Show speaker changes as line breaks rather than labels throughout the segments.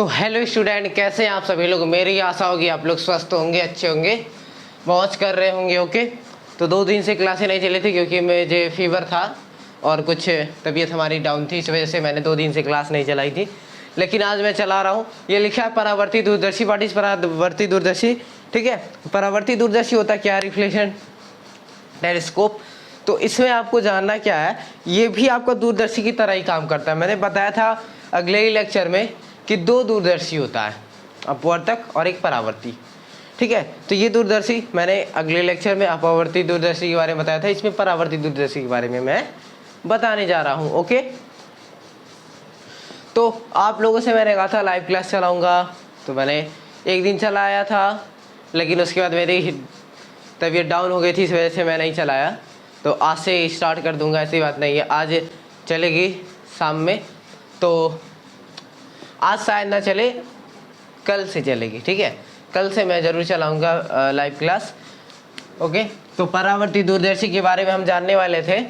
Hello student, कैसे हैं आप सभी लोग। मेरी आशा होगी आप लोग स्वस्थ होंगे, अच्छे होंगे, मौज कर रहे होंगे। ओके, तो 2 दिन से क्लासें नहीं चली थी क्योंकि मुझे फीवर था और कुछ तबीयत हमारी डाउन थी, इस वजह से मैंने 2 दिन से क्लास नहीं चलाई थी। लेकिन आज मैं चला रहा हूँ। ये लिखा है परावर्ती दूरदर्शी। व्हाट इज परावर्ती दूरदर्शी? ठीक है, परावर्ती दूरदर्शी होता क्या? Reflection telescope. तो इसमें आपको जानना क्या है, ये भी आपका दूरदर्शी की तरह ही काम करता है। मैंने बताया था अगले ही लेक्चर में कि 2 दूरदर्शी होता है, अपवर्तक और एक परावर्ती। ठीक है, तो ये दूरदर्शी मैंने अगले लेक्चर में अपवर्ती दूरदर्शी के बारे में बताया था, इसमें परावर्ती दूरदर्शी के बारे में मैं बताने जा रहा हूँ। ओके, तो आप लोगों से मैंने कहा था लाइव क्लास चलाऊँगा, तो मैंने एक दिन चलाया था, लेकिन उसके बाद मेरी तबीयत डाउन हो गई थी, इस वजह से मैं नहीं चलाया। तो आज से स्टार्ट कर दूंगा, ऐसी बात नहीं है। आज चलेगी शाम में, तो आज शायद ना चले, कल से चलेगी। ठीक है, कल से मैं ज़रूर चलाऊंगा लाइव क्लास। ओके, तो परावर्ती दूरदर्शी के बारे में हम जानने वाले थे।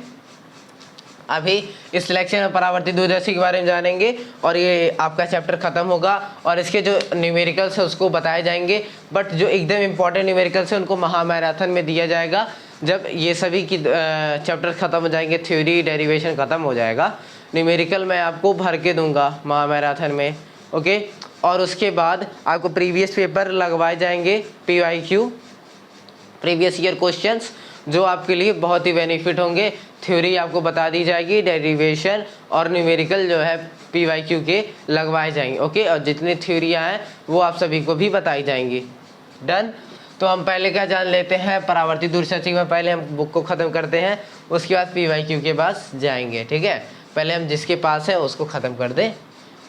अभी इस लेक्चर में परावर्ती दूरदर्शी के बारे में जानेंगे और ये आपका चैप्टर खत्म होगा और इसके जो न्यूमेरिकल्स है उसको बताए जाएंगे। बट जो एकदम इम्पॉर्टेंट न्यूमेरिकल्स है उनको महामैराथन में दिया जाएगा जब ये सभी की चैप्टर खत्म हो जाएंगे, थ्योरी डेरिवेशन खत्म हो जाएगा। न्यूमेरिकल मैं आपको भर के दूंगा महामैराथन में। ओके, और उसके बाद आपको प्रीवियस पेपर लगवाए जाएंगे, PYQ प्रीवियस ईयर क्वेश्चंस, जो आपके लिए बहुत ही बेनिफिट होंगे। थ्योरी आपको बता दी जाएगी, डेरिवेशन और न्यूमेरिकल जो है PYQ के लगवाए जाएंगे। ओके, और जितनी थ्योरियाँ हैं वो आप सभी को भी बताई जाएंगी। डन। तो हम पहले क्या जान लेते हैं, परावर्ती दूरदर्शी में पहले हम बुक को ख़त्म करते हैं, उसके बाद PYQ के पास जाएंगे। ठीक है, पहले हम जिसके पास है उसको ख़त्म कर दें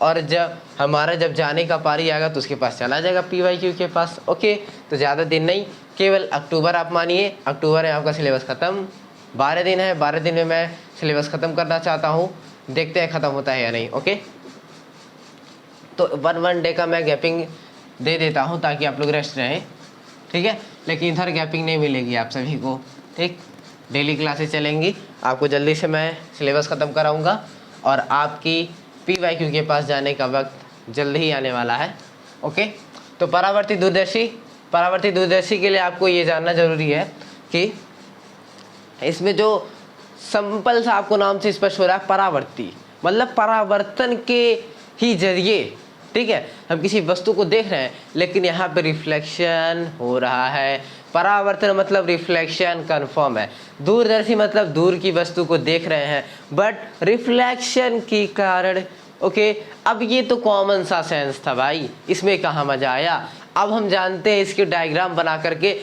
और जब जाने का पारी आएगा तो उसके पास चला जाएगा PYQ के पास। ओके, तो ज़्यादा दिन नहीं, केवल अक्टूबर आप मानिए, अक्टूबर में आपका सिलेबस ख़त्म। 12 दिन है, 12 दिन में मैं सिलेबस ख़त्म करना चाहता हूँ, देखते हैं ख़त्म होता है या नहीं। ओके, तो 1 डे का मैं गैपिंग दे देता हूँ ताकि आप लोग रेस्ट रहें। ठीक है, लेकिन इधर गैपिंग नहीं मिलेगी आप सभी को। ठीक, डेली क्लासेस चलेंगी, आपको जल्दी से मैं सिलेबस ख़त्म कराऊँगा और आपकी PYQ के पास जाने का वक्त जल्द ही आने वाला है। ओके, तो परावर्ती दूरदर्शी के लिए आपको ये जानना ज़रूरी है कि इसमें जो सिंपल सा आपको नाम से स्पष्ट हो रहा है, परावर्ती मतलब परावर्तन के ही जरिए, ठीक है, हम किसी वस्तु को देख रहे हैं लेकिन यहाँ पे रिफ्लेक्शन हो रहा है। परावर्तन मतलब रिफ्लेक्शन कन्फर्म है। दूरदर्शी मतलब दूर की वस्तु को देख रहे हैं बट रिफ्लेक्शन के कारण। ओके, अब ये तो कॉमन सा सेंस था भाई, इसमें कहाँ मजा आया। अब हम जानते हैं इसके डायग्राम बना करके,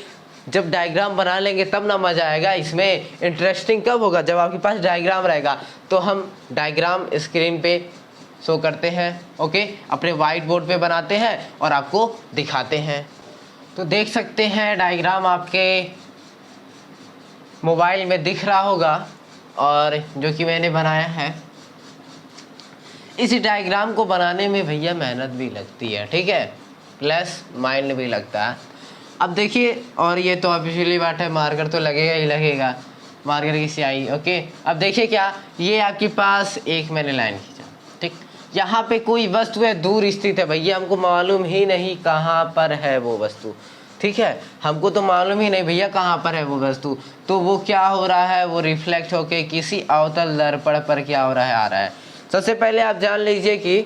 जब डायग्राम बना लेंगे तब ना मजा आएगा। इसमें इंटरेस्टिंग कब होगा, जब आपके पास डायग्राम रहेगा। तो हम डायग्राम स्क्रीन पे शो करते हैं। ओके, अपने वाइट बोर्ड पे बनाते हैं और आपको दिखाते हैं। तो देख सकते हैं डायग्राम आपके मोबाइल में दिख रहा होगा और जो कि मैंने बनाया है। इस डायग्राम को बनाने में भैया मेहनत भी लगती है, ठीक है, प्लस माइंड भी लगता है। अब देखिए, और ये तो ऑब्वियसली बात है, मार्कर तो लगेगा ही लगेगा, मार्कर की स्याही। ओके, अब देखिए क्या, ये आपके पास एक मैंने लाइन खींचा, ठीक, यहाँ पे कोई वस्तु है, दूर स्थित है भैया, हमको मालूम ही नहीं कहाँ पर है वो वस्तु। ठीक है, हमको तो मालूम ही नहीं भैया कहाँ पर है वो वस्तु। तो वो क्या हो रहा है, वो रिफ्लेक्ट होके किसी अवतल दर्पण पर क्या हो रहा है, आ रहा है। सबसे पहले आप जान लीजिए कि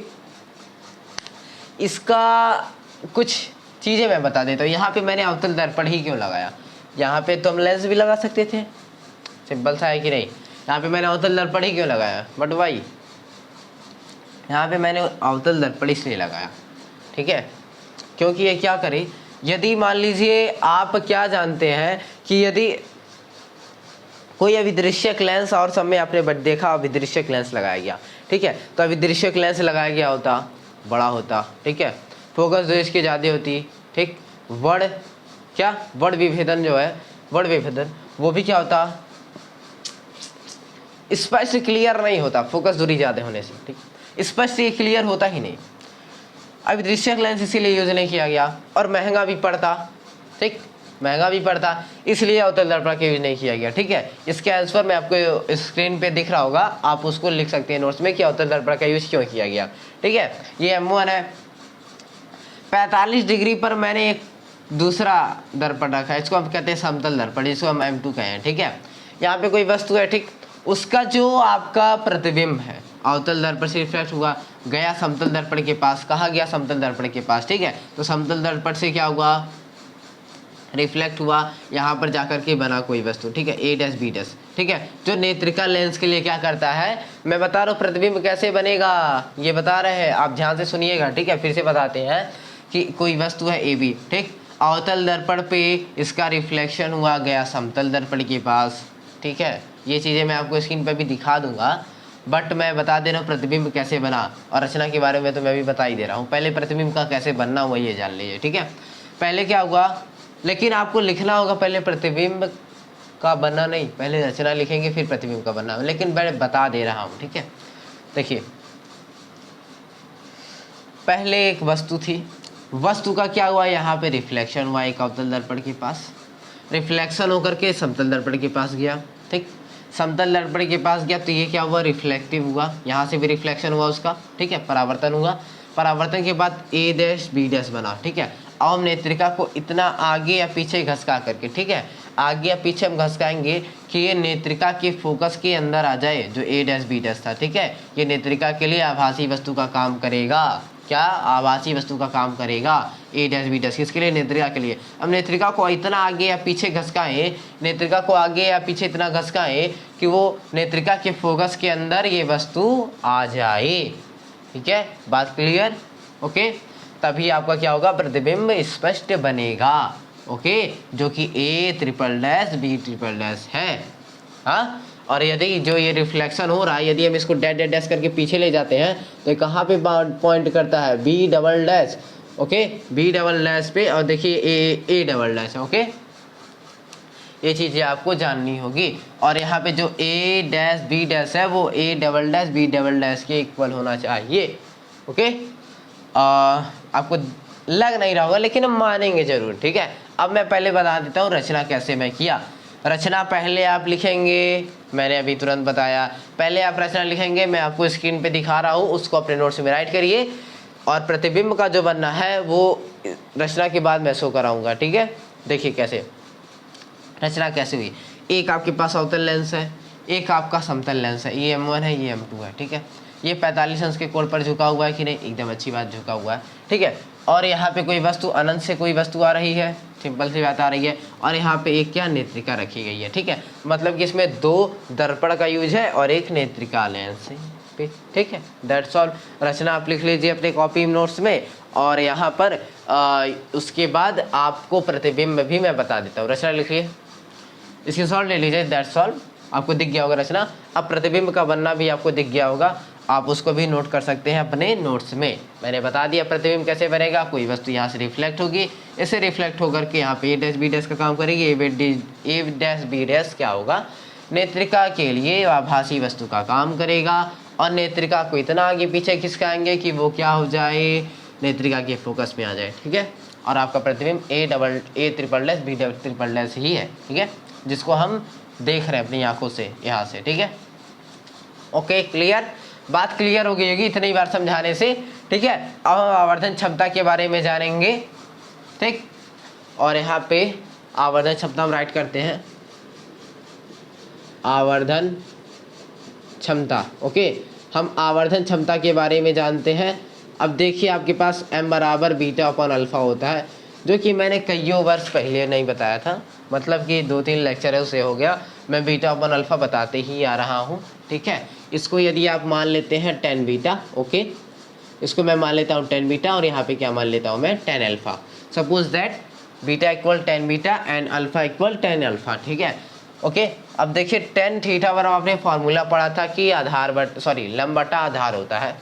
इसका कुछ चीज़ें मैं बता देता हूँ। यहाँ पे मैंने अवतल दर्पण ही क्यों लगाया, यहाँ पे तो हम लेंस भी लगा सकते थे, सिंपल सा है कि नहीं। यहाँ पे मैंने अवतल दर्पण ही क्यों लगाया, बट भाई यहाँ पे मैंने अवतल दर्पण इसलिए लगाया, ठीक है, क्योंकि ये क्या करे, यदि मान लीजिए आप क्या जानते हैं कि यदि कोई अभिदृश्यक लेंस, और सब में आपने देखा अभिदृश्यक लेंस लगाया गया, ठीक है, तो अभिदृश्यक लेंस लगाया गया होता, बड़ा होता, ठीक है, फोकस जो इसकी ज़्यादा होती, ठीक, वर्ड विभेदन जो है, वर्ड विभेदन वो भी क्या होता, स्पष्ट क्लियर नहीं होता, फोकस दूरी ज़्यादा होने से, ठीक, स्पष्ट ये क्लियर होता ही नहीं। अभिदृश्यक लेंस इसीलिए यूज नहीं किया गया और महंगा भी पड़ता, ठीक, महंगा भी पड़ता, इसलिए अवतल दर्पण का यूज नहीं किया गया। ठीक है, इसके आंसर में आपको स्क्रीन पे दिख रहा होगा, आप उसको लिख सकते हैं नोट्स में कि अवतल दर्पण का यूज क्यों किया गया। ठीक है, ये M1 है, 45 डिग्री पर मैंने एक दूसरा दर्पण रखा है, इसको हम कहते हैं समतल दर्पण, जिसको हम M2 कहें हैं, ठीक है। यहाँ पे कोई वस्तु है, ठीक, उसका जो आपका प्रतिबिंब है अवतल दर्पण से रिफ्लेक्ट हुआ, गया समतल दर्पण के पास, कहा गया समतल दर्पण के पास, ठीक है। तो समतल दर्पण से क्या हुआ, रिफ्लेक्ट हुआ, यहाँ पर जाकर के बना कोई वस्तु, ठीक है, A डैश B डैश, ठीक है। जो नेत्रिका लेंस के लिए क्या करता है, मैं बता रहा हूँ प्रतिबिंब कैसे बनेगा, ये बता रहे हैं, आप ध्यान से सुनिएगा, ठीक है। फिर से बताते हैं कि कोई वस्तु है AB, ठीक, अवतल दर्पण पे इसका रिफ्लेक्शन हुआ, गया समतल दर्पण के पास, ठीक है। ये चीज़ें मैं आपको स्क्रीन पर भी दिखा दूंगा, बट मैं बता दे रहा हूँ प्रतिबिंब कैसे बना, और रचना के बारे में तो मैं भी बता ही दे रहा हूँ। पहले प्रतिबिंब का कैसे बनना हुआ ये जान लीजिए, ठीक है। पहले क्या हुआ, लेकिन आपको लिखना होगा, पहले प्रतिबिंब का बनना नहीं, पहले रचना लिखेंगे फिर प्रतिबिंब का बनना, लेकिन मैं बता दे रहा हूँ, ठीक है। देखिए, पहले एक वस्तु थी, वस्तु का क्या हुआ, यहाँ पे रिफ्लेक्शन हुआ एक अवतल दर्पण के पास, रिफ्लेक्शन होकर के समतल दर्पण के पास गया, ठीक, समतल दर्पण के पास गया तो ये क्या हुआ, रिफ्लेक्टिव हुआ, यहाँ से भी रिफ्लेक्शन हुआ उसका, ठीक है, परावर्तन हुआ, परावर्तन के बाद A डैश B डैश बना, ठीक है। अब हम नेत्रिका को इतना आगे या पीछे घसका करके, ठीक है, आगे या पीछे हम घसकाएंगे कि ये नेत्रिका के फोकस के अंदर आ जाए, जो A डैश B डैश था, ठीक है। ये नेत्रिका के लिए आभासी वस्तु का काम करेगा, क्या, आभासी वस्तु का काम करेगा, A डैश B डैश, किसके लिए, नेत्रिका के लिए। अब नेत्रिका को इतना आगे या पीछे घसकाएं, नेत्रिका को आगे या पीछे इतना घसकाएं कि वो नेत्रिका के फोकस के अंदर ये वस्तु आ जाए, ठीक है, बात क्लियर, ओके। तभी आपका क्या होगा, प्रतिबिंब स्पष्ट बनेगा, ओके, जो कि A triple dash B triple dash है, हाँ। और यदि जो ये रिफ्लेक्शन हो रहा है, यदि हम इसको डैश डैश डैश करके पीछे ले जाते हैं तो कहाँ पे पॉइंट करता है, B double dash, okay, B double dash पे, और देखिए A डबल डैश, ओके। ये चीज़ें आपको जाननी होगी, और यहाँ पे जो A डैश B डैश है वो A double dash B double dash के इक्वल होना चाहिए, ओके। आपको लग नहीं रहा होगा, लेकिन हम मानेंगे जरूर, ठीक है। अब मैं पहले बता देता हूँ रचना कैसे मैं किया। रचना पहले आप लिखेंगे, मैंने अभी तुरंत बताया, पहले आप रचना लिखेंगे, मैं आपको स्क्रीन पे दिखा रहा हूँ, उसको अपने नोट्स में राइट करिए, और प्रतिबिंब का जो बनना है वो रचना के बाद मैं शो कराऊंगा, ठीक है। देखिए कैसे रचना कैसे हुई, एक आपके पास अवतल लेंस है, एक आपका समतल लेंस है, ये M1 है, ये M2 है, ठीक है। ये 45 अंश के कोण पर झुका हुआ है कि नहीं, एकदम अच्छी बात, झुका हुआ है, ठीक है। और यहाँ पे कोई वस्तु, अनंत से कोई वस्तु आ रही है, सिंपल सी बात आ रही है, और यहाँ पे एक क्या, नेत्रिका रखी गई है, ठीक है। मतलब कि इसमें 2 दर्पण का यूज है और एक नेत्रिका लेंस पे, ठीक है, दैट्स ऑल। रचना आप लिख लीजिए अपने कॉपी नोट्स में, और यहाँ पर उसके बाद आपको प्रतिबिंब भी मैं बता देता हूँ। रचना लिखिए, स्क्रीनशॉट ले लीजिए, दैट्स ऑल। आपको दिख गया होगा रचना। अब प्रतिबिंब का बनना भी आपको दिख गया होगा, आप उसको भी नोट कर सकते हैं अपने नोट्स में। मैंने बता दिया प्रतिबिंब कैसे बनेगा, कोई वस्तु यहाँ से रिफ्लेक्ट होगी, इससे रिफ्लेक्ट होकर के यहाँ पे A डैश B डैश का काम करेगी, A डैश B डैश क्या होगा, नेत्रिका के लिए आभासी वस्तु का काम करेगा, और नेत्रिका को इतना आगे पीछे खिसकाएंगे कि वो क्या हो जाए, नेत्रिका के फोकस में आ जाए, ठीक है। और आपका प्रतिबिंब A triple dash B triple dash ही है, ठीक है, जिसको हम देख रहे हैं अपनी आंखों से यहाँ से, ठीक है। ओके, क्लियर, बात क्लियर हो गई होगी इतनी बार समझाने से, ठीक है। अब हम आवर्धन क्षमता के बारे में जानेंगे, ठीक। और यहाँ पे आवर्धन क्षमता हम राइट करते हैं, आवर्धन क्षमता, ओके। हम आवर्धन क्षमता के बारे में जानते हैं। अब देखिए आपके पास m बराबर बीटा अपॉन अल्फा होता है, जो कि मैंने कईयों वर्ष पहले नहीं बताया था, मतलब कि 2-3 लेक्चर है उसे हो गया, मैं बीटा अपॉन अल्फा बताते ही आ रहा हूँ, ठीक है। इसको यदि आप मान लेते हैं 10 बीटा, ओके, इसको मैं मान लेता हूँ 10 बीटा, और यहाँ पे क्या मान लेता हूँ मैं 10 alpha. Suppose that beta equal 10 beta and alpha equal 10 alpha, ठीक है, ओके। अब देखिए 10 थीटा पर आपने फॉर्मूला पढ़ा था कि लंब बटा आधार होता है,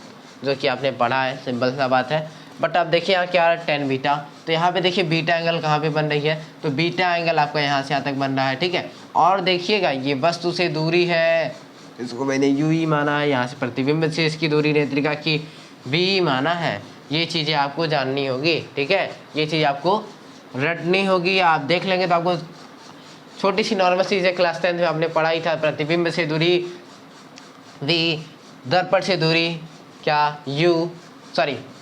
जो कि आपने पढ़ा है, सिंपल सा बात है। बट अब देखिए यहाँ क्या 10 बीटा, तो यहाँ पे देखिए बीटा एंगल कहाँ पे बन रही है, तो बीटा एंगल आपका यहाँ से यहाँ तक बन रहा है, ठीक है। और देखिएगा ये वस्तु से दूरी है, इसको मैंने यू ही माना है, यहाँ से प्रतिबिंब से इसकी दूरी नेत्रिका की V माना है। ये चीज़ें आपको जाननी होगी, ठीक है, ये चीज़ आपको रटनी होगी। आप देख लेंगे तो आपको छोटी सी नॉर्मल चीज़ें क्लास 10 में आपने पढ़ाई था, प्रतिबिंब से दूरी V, दर्पण से दूरी क्या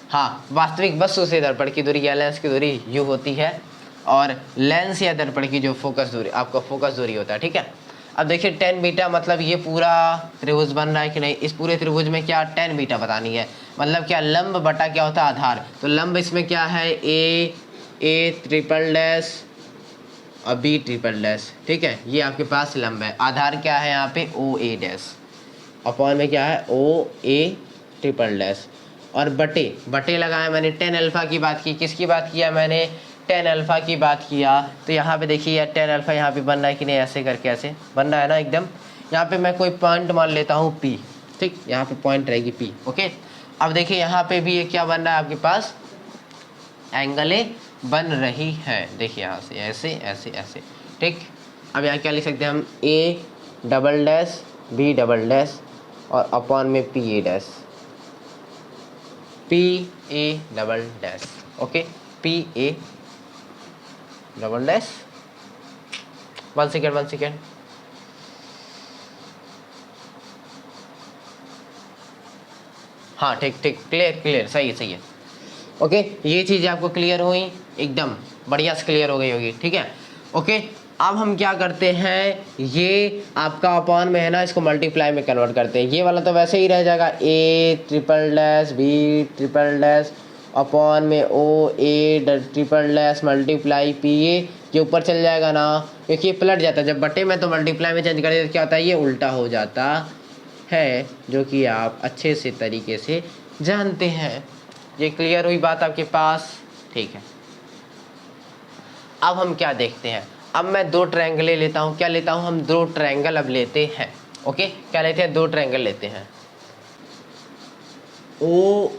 हाँ, वास्तविक वस्तु से दर्पण की दूरी या लेंस की दूरी यू होती है, और लेंस या दर्पण की जो फोकस दूरी, आपका फोकस दूरी होता है, ठीक है। अब देखिए tan बीटा मतलब ये पूरा त्रिभुज बन रहा है कि नहीं, इस पूरे त्रिभुज में क्या tan बीटा बतानी है, मतलब क्या लंब बटा क्या होता है आधार। तो लंब इसमें क्या है, ए ट्रिपल डैश और बी ट्रिपल डैश, ठीक है, ये आपके पास लंब है। आधार क्या है यहाँ पे, ओ ए डैश, अपॉन में क्या है, ओ ए ट्रिपल डैश, और बटे लगाया मैंने, tan अल्फा की बात की, किसकी बात किया मैंने, tan अल्फा की बात किया। तो यहाँ पे देखिए यार tan अल्फा यहाँ पे बन रहा है कि नहीं, ऐसे करके ऐसे बन रहा है ना एकदम। यहाँ पे मैं कोई पॉइंट मान लेता हूँ P, ठीक, यहाँ पे पॉइंट रहेगी P, ओके। अब देखिए यहाँ पे भी ये क्या बन रहा है आपके पास, एंगले बन रही है, देखिए यहाँ से ऐसे ऐसे ऐसे, ठीक। अब यहाँ क्या लिख सकते हैं हम, A double dash B double dash और अपॉन में P A dash, P A double dash, okay, P A double dash. 1 second, हाँ ठीक, क्लियर, सही है, ओके। ये चीज़ें आपको क्लियर हुई, एकदम बढ़िया से क्लियर हो गई होगी, ठीक है, ओके। अब हम क्या करते हैं, ये आपका अपॉन में है ना, इसको मल्टीप्लाई में कन्वर्ट करते हैं। ये वाला तो वैसे ही रह जाएगा, A triple dash B triple dash upon में O A triple dash multiply P A, ये ऊपर चल जाएगा ना, क्योंकि ये पलट जाता है जब बटे में, तो मल्टीप्लाई में चेंज करें तो क्या होता है, ये उल्टा हो जाता है, जो कि आप अच्छे से तरीके से जानते हैं। ये क्लियर हुई बात आपके पास, ठीक है। अब हम क्या देखते हैं, अब मैं 2 ट्रायंगल लेता हूँ, क्या लेता हूँ हम, 2 ट्रायंगल अब लेते हैं, ओके। क्या लेते हैं, 2 ट्रायंगल लेते हैं, O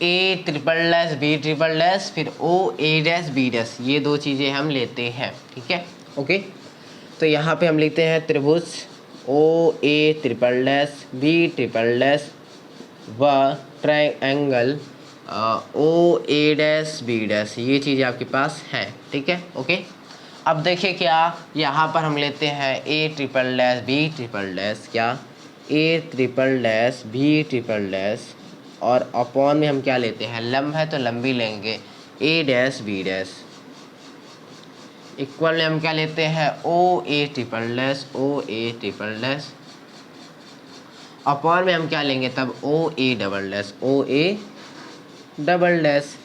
A triple dash B triple dash, फिर O A dash B dash, ये 2 चीज़ें हम लेते हैं, ठीक है, ओके। तो यहाँ पे हम लेते हैं त्रिभुज O A triple dash B triple dash व triangle O A dash B dash, ये चीज़ें आपके पास हैं, ठीक है, ओके। अब देखिए क्या, यहाँ पर हम लेते हैं A triple dash B triple dash, क्या, A triple dash B triple dash, और अपॉन में हम क्या लेते हैं, लंब है तो लंबी लेंगे, A dash B dash, equal में हम क्या लेते हैं, O A triple dash, O A triple dash, upon में हम क्या लेंगे तब, O A double dash, O A double dash.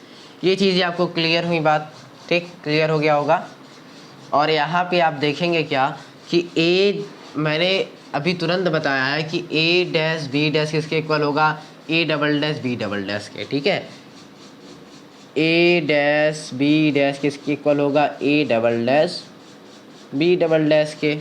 ये चीज़ें आपको क्लियर हुई बात, ठीक, क्लियर हो गया होगा। और यहाँ पे आप देखेंगे क्या कि ए, मैंने अभी तुरंत बताया है कि ए डैश बी डैश किसके इक्वल होगा, A double dash B double dash के, ठीक है। ए डैश बी डैश किसके इक्वल होगा, A double dash B double dash के।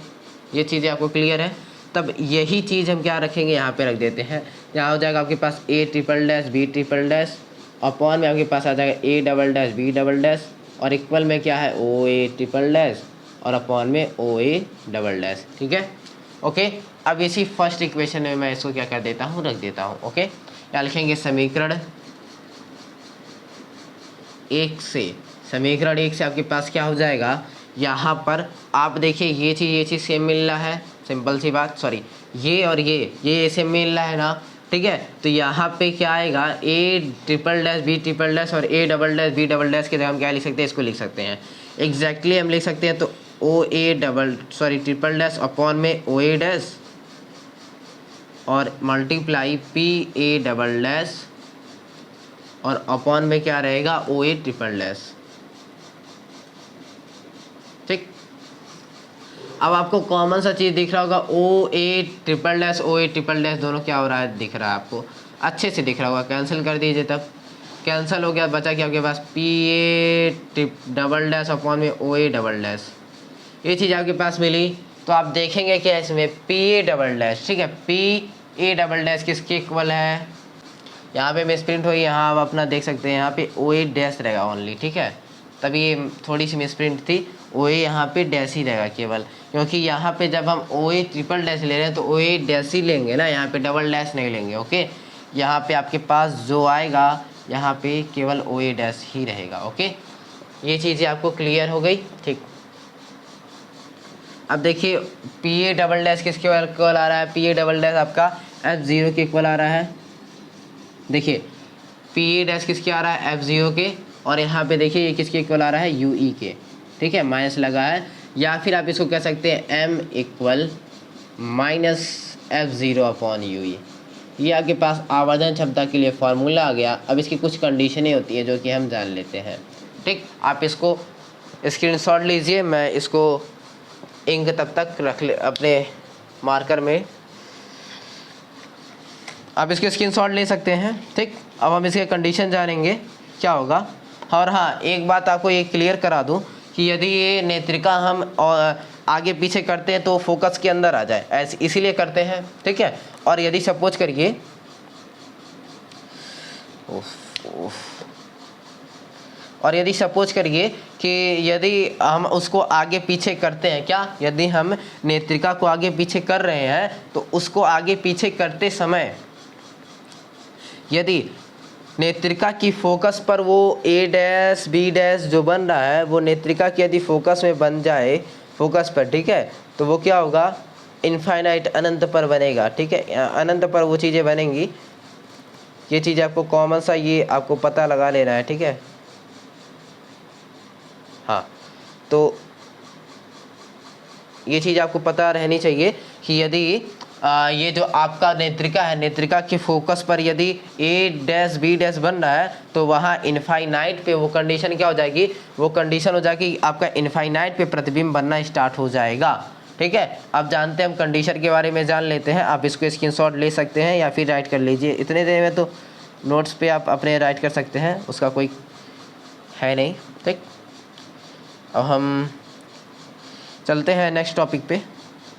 ये चीज़ें आपको क्लियर है। तब यही चीज़ हम क्या रखेंगे, यहाँ पे रख देते हैं, यहाँ हो जाएगा आपके पास A triple dash B triple dash, upon में आपके पास आ जाएगा A double dash B double dash, और इक्वल में क्या है, ओ ए ट्रिपल डैश, और अपॉन में ओ ए डबल डैश, ठीक है, ओके। अब इसी फर्स्ट इक्वेशन में मैं इसको क्या कर देता हूँ, रख देता हूँ, ओके। यहाँ लिखेंगे समीकरण 1 से आपके पास क्या हो जाएगा, यहाँ पर आप देखिए ये चीज़ सेम मिल रहा है, सिंपल सी बात, सॉरी, ये और ये सेम मिल रहा है ना, ठीक है। तो यहाँ पे क्या आएगा, A triple dash B triple dash और A double dash B double dash की जगह हम क्या लिख सकते हैं, इसको लिख सकते हैं एग्जैक्टली हम लिख सकते हैं। तो ओ ए ट्रिपल डैश अपॉन में ओ ए डैश और multiply P A double dash और अपॉन में क्या रहेगा, ओ ए ट्रिपल डैश, ठीक। अब आपको कॉमन सा चीज़ दिख रहा होगा, O A triple dash O A triple dash दोनों क्या हो रहा है, दिख रहा है आपको, अच्छे से दिख रहा होगा। कैंसिल कर दीजिए, तब कैंसिल हो गया, बचा क्या आपके पास, P A double dash upon में ओ ए डबल डैश, ये चीज़ आपके पास मिली। तो आप देखेंगे कि इसमें पी ए डबल डैश, ठीक है, पी ए डबल डैश किसके इक्वल है, यहाँ पे मिसप्रिंट हुई, यहाँ आप अपना देख सकते हैं, यहाँ पे ओ ए डैश रहेगा ओनली, ठीक है। तभी ये थोड़ी सी मिसप्रिंट थी, ओ ए यहाँ पे डैश ही रहेगा केवल, क्योंकि यहाँ पे जब हम ओ ए ट्रिपल डैश ले रहे हैं तो ओ ए डैश ही लेंगे ना, यहाँ पे डबल डैश नहीं लेंगे, ओके। यहाँ पे आपके पास जो आएगा, यहाँ पे केवल ओ ए डैश ही रहेगा, ओके। ये चीज़ें आपको क्लियर हो गई, ठीक। अब देखिए पी ए डबल डैश किसके इक्वल आ रहा है, पी ए डबल डैश आपका F0 के इक्वल आ रहा है। देखिए पी डैश किसके आ रहा है, F0 के, और यहाँ पे देखिए ये किसके इक्वल आ रहा है, UE के, ठीक है, माइनस लगा है। या फिर आप इसको कह सकते हैं M equal minus F0 upon UE। ये आपके पास आवर्धन क्षमता के लिए फॉर्मूला आ गया। अब इसकी कुछ कंडीशनें होती है जो कि हम जान लेते हैं, ठीक। आप इसको स्क्रीनशॉट लीजिए, मैं इसको इंक तब तक रख ले अपने मार्कर में, आप इसके स्क्रीनशॉट ले सकते हैं, ठीक। अब हम इसके कंडीशन जानेंगे क्या होगा। और हाँ, एक बात आपको ये क्लियर करा दूं कि यदि ये नेत्रिका हम आगे पीछे करते हैं तो फोकस के अंदर आ जाए, ऐसे इसीलिए करते हैं, ठीक है। और यदि सपोज करिए और यदि सपोज करिए कि यदि हम उसको आगे पीछे करते हैं, क्या, यदि हम नेत्रिका को आगे पीछे कर रहे हैं तो उसको आगे पीछे करते समय यदि नेत्रिका की फोकस पर वो A डैश B डैश जो बन रहा है वो नेत्रिका की यदि फोकस में बन जाए, फोकस पर, ठीक है, तो वो क्या होगा, इनफाइनाइट, अनंत पर बनेगा, ठीक है, अनंत पर वो चीज़ें बनेंगी। ये चीज़ आपको कॉमन सा ये आपको पता लगा लेना है, ठीक है। हाँ, तो ये चीज़ आपको पता रहनी चाहिए कि यदि ये जो आपका नेत्रिका है, नेत्रिका की फोकस पर यदि A डैश B डैश बन रहा है तो वहाँ इनफाइनाइट पे वो कंडीशन क्या हो जाएगी, वो कंडीशन हो जाएगी आपका इनफाइनाइट पे प्रतिबिंब बनना स्टार्ट हो जाएगा, ठीक है। अब जानते हैं हम कंडीशन के बारे में जान लेते हैं। आप इसको स्क्रीनशॉट ले सकते हैं या फिर राइट कर लीजिए, इतने देर में तो नोट्स पे आप अपने राइट कर सकते हैं, उसका कोई है नहीं, ठीक। अब हम चलते हैं नेक्स्ट टॉपिक पे।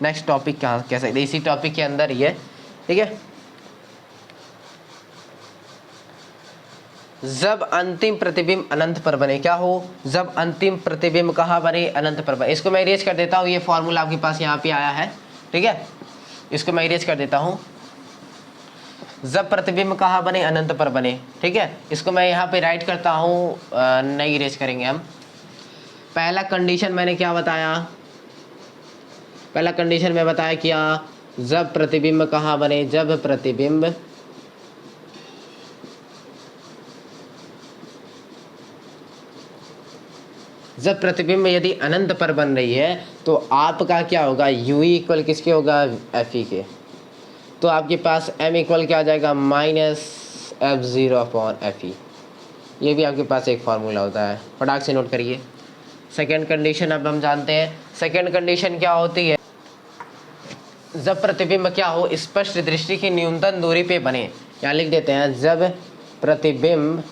नेक्स्ट टॉपिक कहाँ कह सकते हैं, इसी टॉपिक के अंदर ही है, ठीक है। जब अंतिम प्रतिबिंब अनंत पर बने, क्या हो, जब अंतिम प्रतिबिंब कहाँ बने, अनंत पर बने। इसको मैं इरेज कर देता हूँ, ये फॉर्मूला आपके पास यहाँ पे आया है, ठीक है, इसको मैं इरेज कर देता हूँ। जब प्रतिबिंब कहाँ बने, अनंत पर बने, ठीक है, इसको मैं यहाँ पे राइट करता हूँ, नहीं इरेज करेंगे हम। पहला कंडीशन मैंने क्या बताया, पहला कंडीशन में बताया क्या, जब प्रतिबिंब कहाँ बने, जब प्रतिबिंब यदि अनंत पर बन रही है तो आपका क्या होगा, UE इक्वल किसके होगा, FE के। तो आपके पास M इक्वल क्या आ जाएगा, माइनस F0 अपॉन FE। ये भी आपके पास एक फार्मूला होता है, फटाक से नोट करिए। सेकेंड कंडीशन अब हम जानते हैं, सेकेंड कंडीशन क्या होती है, जब प्रतिबिंब क्या हो, स्पष्ट दृष्टि की न्यूनतम दूरी पे बने। यहाँ लिख देते हैं, जब प्रतिबिंब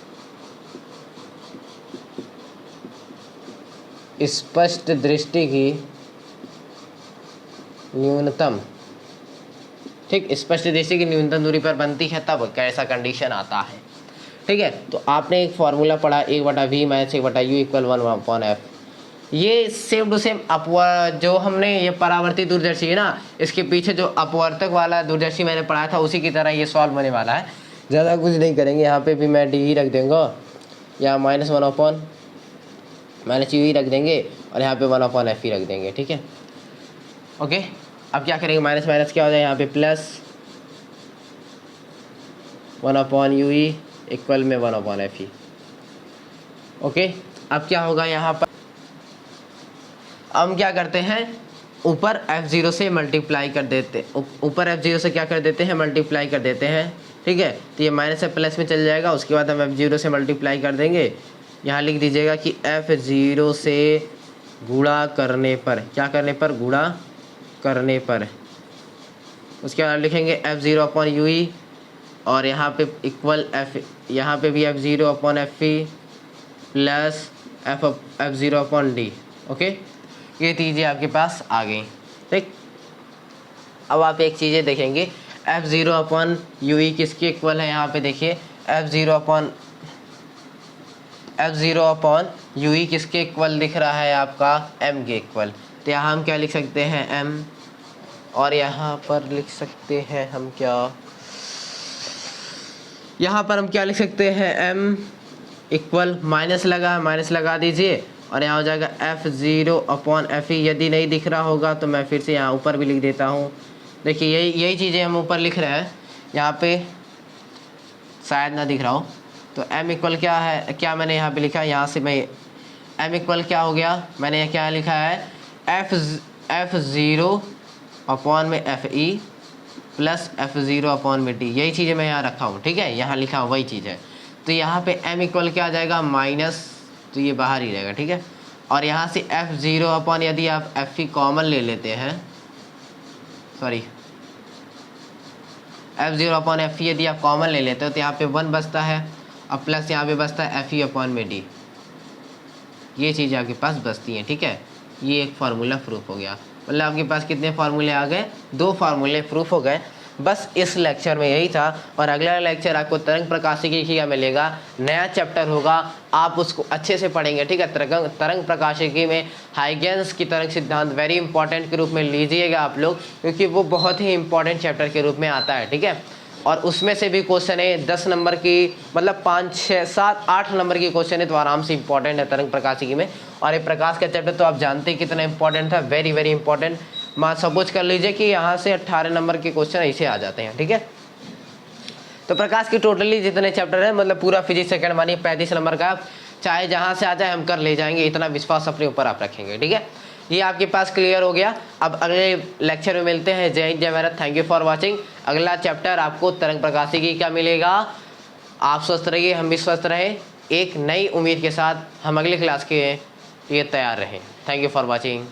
स्पष्ट दृष्टि की न्यूनतम, ठीक, स्पष्ट दृष्टि की न्यूनतम दूरी पर बनती है तब कैसा कंडीशन आता है, ठीक है। तो आपने एक फॉर्मूला पढ़ा, 1/v minus 1/u equal 1/f। ये सेम टू सेम अपवर्त जो हमने ये परावर्ती दूरदर्शी है ना, इसके पीछे जो अपवर्तक वाला दूरदर्शी मैंने पढ़ाया था उसी की तरह ये सॉल्व होने वाला है। ज़्यादा कुछ नहीं करेंगे, यहाँ पे भी मैं डी ही रख देंगे, यहाँ -1/u ही रख देंगे और यहाँ पे 1/f ही रख देंगे, ठीक है, ओके। अब क्या करेंगे, माइनस माइनस क्या हो जाए, यहाँ पे प्लस 1/u इक्वल में 1/f, ओके। अब क्या होगा यहाँ पर, हम क्या करते हैं, ऊपर F0 से मल्टीप्लाई कर देते, ऊपर F0 से क्या कर देते हैं, मल्टीप्लाई कर देते हैं, ठीक है। तो ये माइनस से प्लस में चल जाएगा, उसके बाद हम F0 से मल्टीप्लाई कर देंगे। यहाँ लिख दीजिएगा कि F0 से गुणा करने पर, क्या करने पर, गुणा करने पर, उसके बाद लिखेंगे F0 अपॉन UE और यहाँ पे इक्वल F, यहाँ पे भी F0 upon FE plus F0 upon D, okay. ये चीज़ें आपके पास आ गई, ठीक। अब आप एक चीज़ें देखेंगे, F0 अपॉन UE किसके इक्वल है, यहाँ पे देखिए F0 अपॉन UE किसके इक्वल दिख रहा है, आपका M के इक्वल। तो यहाँ हम क्या लिख सकते हैं, M, और यहाँ पर लिख सकते हैं हम क्या, यहाँ पर हम क्या लिख सकते हैं, M इक्वल, माइनस लगा दीजिए और यहाँ हो जाएगा F0 अपॉन FE। यदि नहीं दिख रहा होगा तो मैं फिर से यहाँ ऊपर भी लिख देता हूँ। देखिए यही चीज़ें हम ऊपर लिख रहे हैं, यहाँ पे शायद ना दिख रहा हो, तो m इक्वल क्या है, क्या मैंने यहाँ पे लिखा है, यहाँ से मैं m इक्वल क्या हो गया, मैंने क्या लिखा है F0 अपॉन में FE प्लस F0 अपॉन में D, यही चीज़ें मैं यहाँ रखा हूँ, ठीक है, यहाँ लिखा हूँ वही चीज़ है। तो यहाँ पे m इक्वल क्या आ जाएगा माइनस, तो ये बाहर ही रहेगा, ठीक है। और यहाँ से F0 अपॉन यदि आप FE कॉमन ले लेते हैं, सॉरी F0 अपॉन FE यदि आप कॉमन ले लेते हो तो यहाँ पे 1 बचता है और प्लस यहाँ पे बचता है FE अपॉन में D, ये चीज़ आपके पास बचती है, ठीक है। ये एक फार्मूला प्रूफ हो गया, मतलब आपके पास कितने फार्मूले आ गए, 2 फार्मूले प्रूफ हो गए। बस इस लेक्चर में यही था, और अगला लेक्चर आपको तरंग प्रकाशिकी का मिलेगा, नया चैप्टर होगा, आप उसको अच्छे से पढ़ेंगे, ठीक है। तरंग प्रकाशिकी में हाइगेंस की तरंग सिद्धांत वेरी इंपॉर्टेंट के रूप में लीजिएगा आप लोग, क्योंकि वो बहुत ही इंपॉर्टेंट चैप्टर के रूप में आता है, ठीक है। और उसमें से भी क्वेश्चन है 10 नंबर की, मतलब 5 6 7 8 नंबर की क्वेश्चन है, तो आराम से इंपॉर्टेंट है तरंग प्रकाशिकी में। और ये प्रकाश का चैप्टर तो आप जानते हैं कितना इंपॉर्टेंट था, वेरी वेरी इंपॉर्टेंट। मान सपोज कर लीजिए कि यहाँ से 18 नंबर के क्वेश्चन ऐसे आ जाते हैं, ठीक है। तो प्रकाश के टोटली जितने चैप्टर है, मतलब पूरा फिजिक्स सेकंड मानिए 35 नंबर का, चाहे जहाँ से आ जाए हम कर ले जाएंगे, इतना विश्वास अपने ऊपर आप रखेंगे, ठीक है। ये आपके पास क्लियर हो गया। अब अगले लेक्चर में मिलते हैं। जय हिंद जय Bharat, thank you for watching. अगला चैप्टर आपको तरंग प्रकाशिकी का मिलेगा। आप स्वस्थ रहिए, हम भी स्वस्थ रहें, एक नई उम्मीद के साथ हम अगली क्लास के लिए तैयार रहें। Thank you for watching.